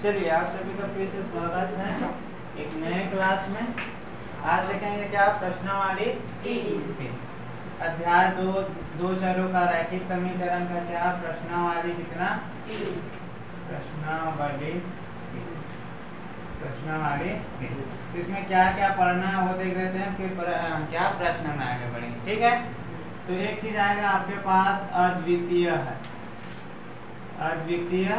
चलिए आप सभी का फिर से स्वागत है एक नए क्लास में। आज देखेंगे क्या प्रश्नावली अध्याय दो चरों का रैखिक समीकरण का क्या प्रश्नावली कितना प्रश्नावली इसमें क्या क्या पढ़ना है वो देख लेते हैं, फिर क्या प्रश्न में आगे बढ़ेंगे। ठीक है, तो एक चीज आएगा आपके पास अद्वितीय है। अद्वितीय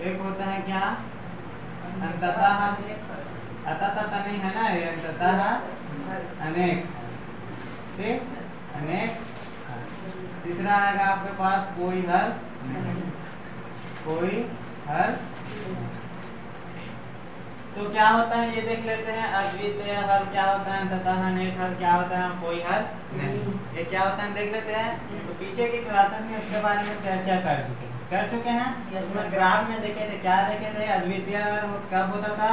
एक होता है क्या अंततः, अतः नहीं है ना, ये अंततः अनेक। ठीक, अनेक। तीसरा आएगा आपके पास कोई हल नहीं, कोई हल। तो क्या होता है ये देख लेते हैं। अद्वितीय हल क्या होता है, अंततः अनेक हल क्या होता है, कोई हल नहीं, ये क्या होता है देख लेते हैं। तो पीछे की क्लासेस में इसके बारे में चर्चा कर चुके हैं। उसमें ग्राफ में देखे थे, क्या देखे थे, अद्वितीय कब होता था,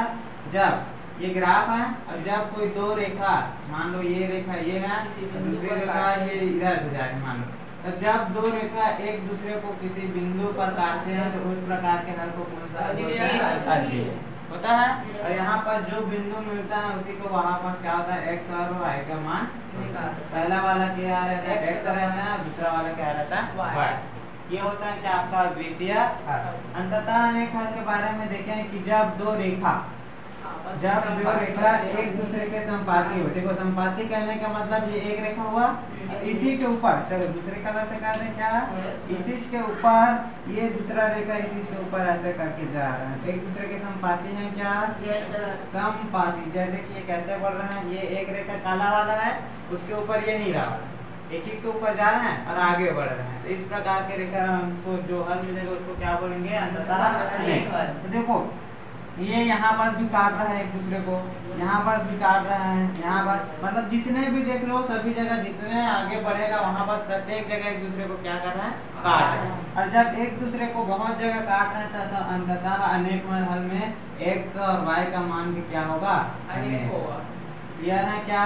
जब ये ग्राफ है और जब कोई दो रेखा, मान लो ये रेखा ये है, दूसरी रेखा ये इधर से जाए, मान लो, तो जब दो रेखा एक दूसरे को किसी बिंदु पर काटते हैं तो उस प्रकार के हल को कौन सा अद्वितीय होता है। और यहाँ पर जो बिंदु मिलता है उसी को वहाँ पर क्या होता है, एक्स और वाई का मान। पहला वाला क्या रहता है, एक्स रहता है, दूसरा वाला क्या रहता है, वाई। ये होता है क्या आपका अद्वितीय हल। अंततः अनेक हल के बारे में देखें कि जब दो रेखा एक दूसरे के संपाती हो। देखो संपाती कहने का मतलब ये एक रेखा हुआ, इसी के ऊपर, चलो दूसरे कलर से कर दें क्या, इसी के ऊपर ये दूसरा रेखा इसी के ऊपर ऐसे करके जा रहा है, एक दूसरे के संपाती हैं क्या, संपाती। जैसे कि ये कैसे बढ़ रहा है, ये एक रेखा काला वाला है, उसके ऊपर ये नीला वाला, एक ही के ऊपर जा रहे हैं और आगे बढ़ रहे हैं। तो इस प्रकार के रेखा हमको जो हल मिलेगा उसको क्या बोलेंगे, अंततः अनेक हल। तो देखो ये यहाँ पर भी काट रहा है एक दूसरे को, यहाँ पर भी काट रहा है, यहाँ पर, मतलब जितने भी देख लो सभी जगह जितने आगे बढ़ेगा वहाँ पर प्रत्येक जगह एक दूसरे को क्या कर रहा है, काट रहा है। और जब एक दूसरे को बहुत जगह काट रहा था तो अंततः अनेक हल में एक्स और वाई का मान भी क्या होगा, अनेक होगा। क्लियर है क्या,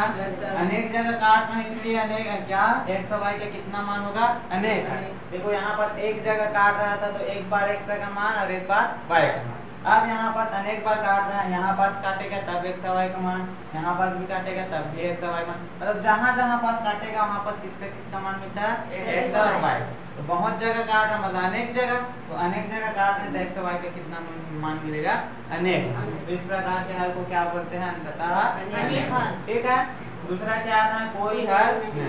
अनेक जगह काट रहे हैं इसलिए अनेक क्या, एक्स और वाई का कितना मान होगा, अनेक है। देखो यहाँ पर एक जगह काट रहा था तो एक बार एक्स का मान और एक बार वाई का मान। अब यहाँ पास अनेक बार काट रहा है, यहाँ पास काटेगा तब एक्स वाई का मान, यहाँ पास भी काटेगा तब भी एक्स वाई मान। मतलब जहाँ पास काटेगा वहाँ पास किसका मान मिलता है, एक्स और वाई। तो बहुत जगह काट रहा मतलब अनेक जगह, तो अनेक जगह काट रहे तो एक्स वाई का कितना मान मिलेगा, अनेक। तो इस प्रकार के हल को क्या बोलते हैं, अंततः अनेक। ठीक है, दूसरा क्या आता है, कोई हल नहीं।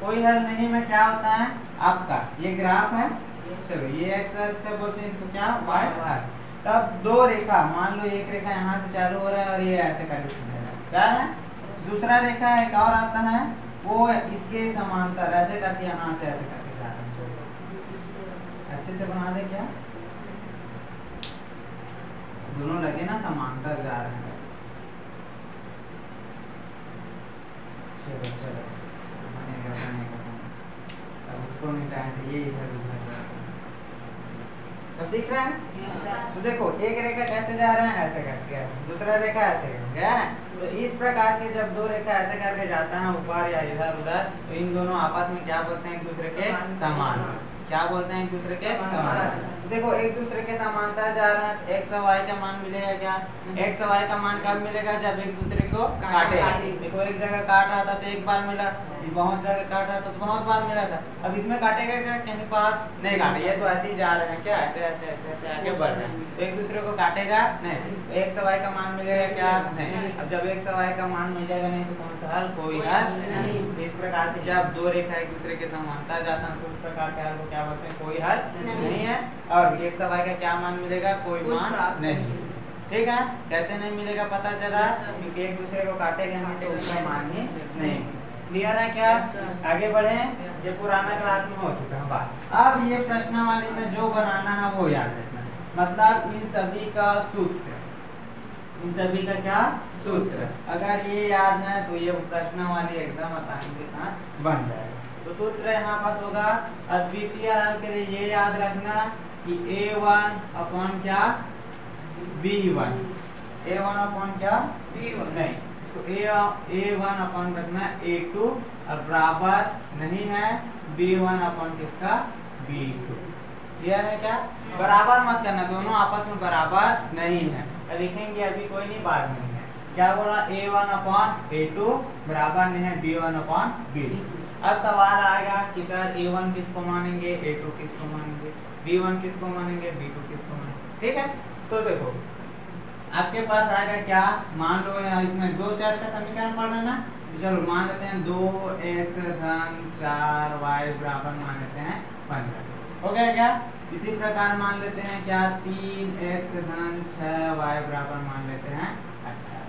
कोई हल नहीं में क्या होता है आपका, ये ग्राफ है, चलो ये एक्स अच्छा बोलते हैं इसको, क्या वाई है। तब दो रेखा, मान लो एक रेखा यहाँ से चालू हो रहा है और ये ऐसे करके जा रहा है, दूसरा रेखा एक और आता है वो इसके समांतर ऐसे करके यहाँ से ऐसे करके जा रहा है। अच्छे से बना दे क्या, दोनों लगे ना समांतर जा रहे हैं। चलो बनेगा अब उसको मिटाएंगे, ये इधर अब दिख रहा है। तो देखो एक रेखा कैसे जा रहा है, ऐसे करके, दूसरा रेखा ऐसे करके है। तो इस प्रकार के जब दो रेखा ऐसे करके जाता है ऊपर या इधर उधर, तो इन दोनों आपस में क्या बोलते हैं, एक दूसरे के समान। क्या बोलते हैं, एक दूसरे के समान। देखो एक दूसरे के समांतर जा रहा है, एक्स और वाई का मान मिलेगा क्या, एक्स और वाई का मान कब मिलेगा, जब एक दूसरे को काटे। देखो एक जगह काट रहा था तो एक बार मिला, बहुत जगह काट रहा था तो बहुत बार मिला था। अब इसमें काटेगा क्या, कहीं पास नहीं काटे, ये तो ऐसे ही जा रहे हैं क्या, ऐसे ऐसे ऐसे ऐसे आगे बढ़ रहे हैं, तो एक दूसरे को काटेगा नहीं। तो एक्स और वाई का मान मिलेगा क्या, नहीं। अब जब एक्स और वाई का मान मिलेगा नहीं तो कौन सा हल, कोई हल नहीं। इस प्रकार की जब दो रेखा एक दूसरे के समांतर जाता है तो उस प्रकार के हल को क्या बोलते हैं, कोई हल नहीं है। और एक्स और वाई का क्या मान मिलेगा, कोई मान नहीं। ठीक है, कैसे नहीं मिलेगा पता चला, क्योंकि एक दूसरे को काटेगा नहीं तो उसका मान ही नहीं। क्लियर है क्या, आगे बढ़े, ये पुराना क्लास में हो चुका है बात। अब ये प्रश्नावली में जो बनाना है वो याद रखना, मतलब इन सभी का सूत्र, इन सभी का क्या सूत्र, अगर ये याद है तो ये प्रश्नावली एकदम आसानी के साथ बन जाएगा। तो सूत्र यहाँ पास होगा अद्वितीय हल के लिए ये याद रखना कि A1 अपॉन क्या, B1, A1 अपॉन क्या, B1 नहीं, तो A1 अपॉन रखना A2 और बराबर नहीं है B1 अपॉन किसका, B2। क्लियर है क्या? बराबर मत करना, दोनों आपस में बराबर नहीं है। लिखेंगे अभी कोई नहीं, बाद में है। क्या बोला? a1 अपॉन a2 बराबर नहीं है b1 अपॉन b2। अब सवाल आएगा कि सर a1 किसको मानेंगे, a2 किसको मानेंगे, b1 किसको मानेंगे, b2 किसको मानेंगे। ठीक है, तो देखो आपके पास आएगा क्या, मान लो इसमें दो चर का समीकरण पढ़ रहे ना, चलो मान लेते हैं 2x धन 4y बराबर मान लेते हैं 15। हो गया क्या? इसी प्रकार मान लेते हैं क्या, 3x धन 6y बराबर मान लेते हैं 18।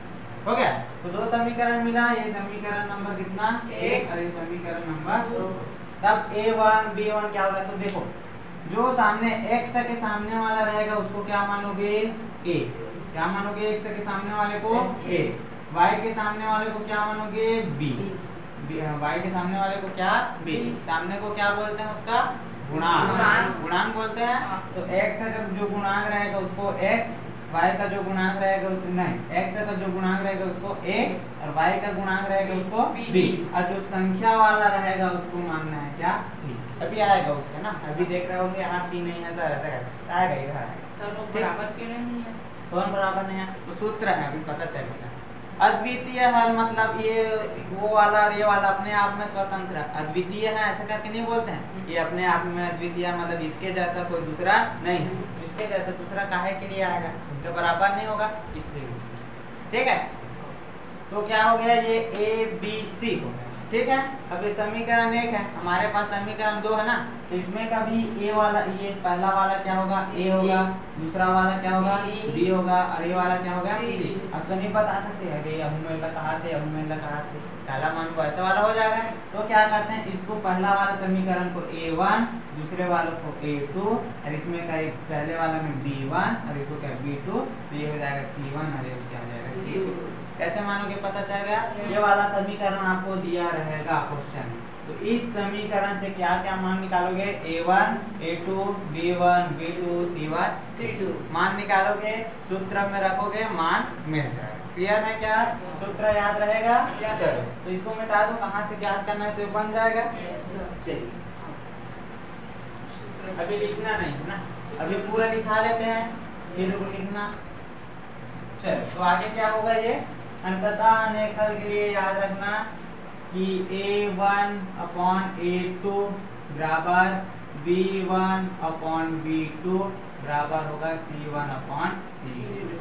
हो गया? तो दो समीकरण मिला, ये समीकरण नंबर कितना 1 और ये समीकरण नंबर 2। तब a1 b1 क्या होगा? तो देखो जो सामने x के सामने वाला रहेगा उसको क्या मानोगे, a। क्या मानोगे? x के सामने वाले को a। y के सामने वाले को क्या मानोगे, b। y के सामने वाले को क्या, b। सामने को क्या बोलते हैं? उसका गुणांक, गुणांक बोलते हैं। तो x का जो गुणांक रहेगा उसको x, y का जो गुणांक रहेगा नहीं, x का जो गुणांक रहेगा उसको a और y का गुणांक रहेगा उसको b, और जो संख्या वाला रहेगा उसको मानना है क्या, c। अभी आएगा उसका ना, अभी देख रहे होंगे यहाँ c नहीं है सर, ऐसा आएगा इधर सर, बराबर क्यों नहीं है? कौन बराबर नहीं है? तो सूत्र है, अभी पता चलेगा। अद्वितीय हल मतलब ये वो वाला और ये वाला अपने आप में स्वतंत्र है। अद्वितीय है ऐसा करके नहीं बोलते हैं, ये अपने आप में अद्वितीय मतलब इसके जैसा कोई दूसरा नहीं है। इसके जैसा दूसरा काहे के लिए आएगा, उनके बराबर नहीं होगा इसलिए। ठीक है, तो क्या हो गया, ये a b c हो गया। ठीक है, अब ये समीकरण 1 है, हमारे पास समीकरण 2 है ना, तो इसमें का भी a वाला, ये पहला वाला क्या होगा, a होगा, दूसरा वाला क्या होगा, b होगा, और ये वाला क्या होगा, c। अब तो नहीं बता सकते अरे अहुमेला कहा थे, अहुमेला कहा थे, पहला मान को ऐसा वाला हो जाएगा। तो क्या करते हैं, इसको पहला वाला समीकरण को a1, दूसरे वाले को a2, और इसमें का एक पहले वाला में b1 और इसको क्या b2, तो ये हो जाएगा c1 और ये क्या हो जाएगा c2। कैसे मानोगे, पता चल गया? ये वाला समीकरण आपको दिया रहेगा क्वेश्चन में, तो इस समीकरण से क्या क्या मान निकालोगे, a1, a2, b1, b2, c1, c2 मान निकालोगे, सूत्र में रखोगे, मान मिल जाएगा। क्लियर है क्या? सूत्र याद रहेगा? चलो तो इसको मिटा दो, कहाँ से ज्ञात करना है तो बन जाएगा। चलिए अभी लिखना नहीं है ना, अभी पूरा लिखा लेते हैं फिर लिखना। चलो तो आगे क्या होगा, ये अंततः अनेकल के लिए याद रखना कि a1 अपॉन a2 बराबर b1 अपॉन b2 बराबर होगा c1 अपॉन c2।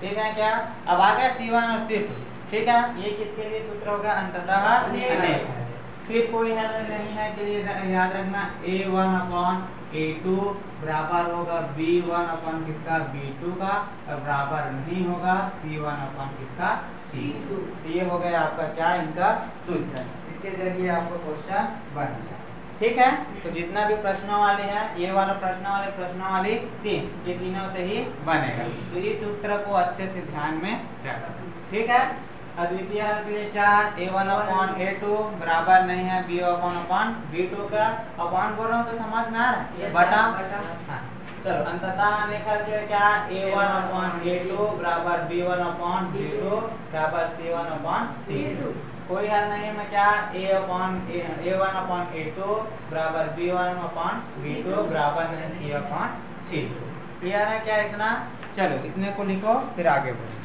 ठीक है क्या? अब आ गया c1 और c2। ठीक है, ये किसके लिए सूत्र होगा, अंततः अनेक। फिर कोई हल नहीं है के लिए याद रखना a1 अपॉन a2 बराबर होगा b1 अपॉन किसका, b2 का, और बराबर नहीं होगा c1 अपॉन किसका, c2। तो ये हो गया आपका क्या, इनका सूत्र। इसके जरिए आपको क्वेश्चन बन जाए। ठीक है, तो जितना भी प्रश्नों वाले हैं, ये वाला प्रश्न वाले 3, ये तीनों से ही बनेगा। तो इस सूत्र को अच्छे से ध्यान में रखना। ठीक है, अद्वितीय हल के लिए क्या, a1 अपॉन a2 बराबर नहीं है b1 अपॉन b2 का। अपॉन बोल रहा हूँ तो समझ में आ रहा है, बटा। हाँ चलो, अंततः अनेक हल के लिए क्या, a1 अपॉन a2 बराबर b1 अपॉन b2 बराबर c1 अपॉन c2। कोई हल नहीं में क्या, a1 अपॉन a2 बराबर b1 अपॉन b2 बराबर नहीं c अपॉन c2। क्लियर है क्या इतना? चलो इतने को लिखो फिर आगे बढ़ो।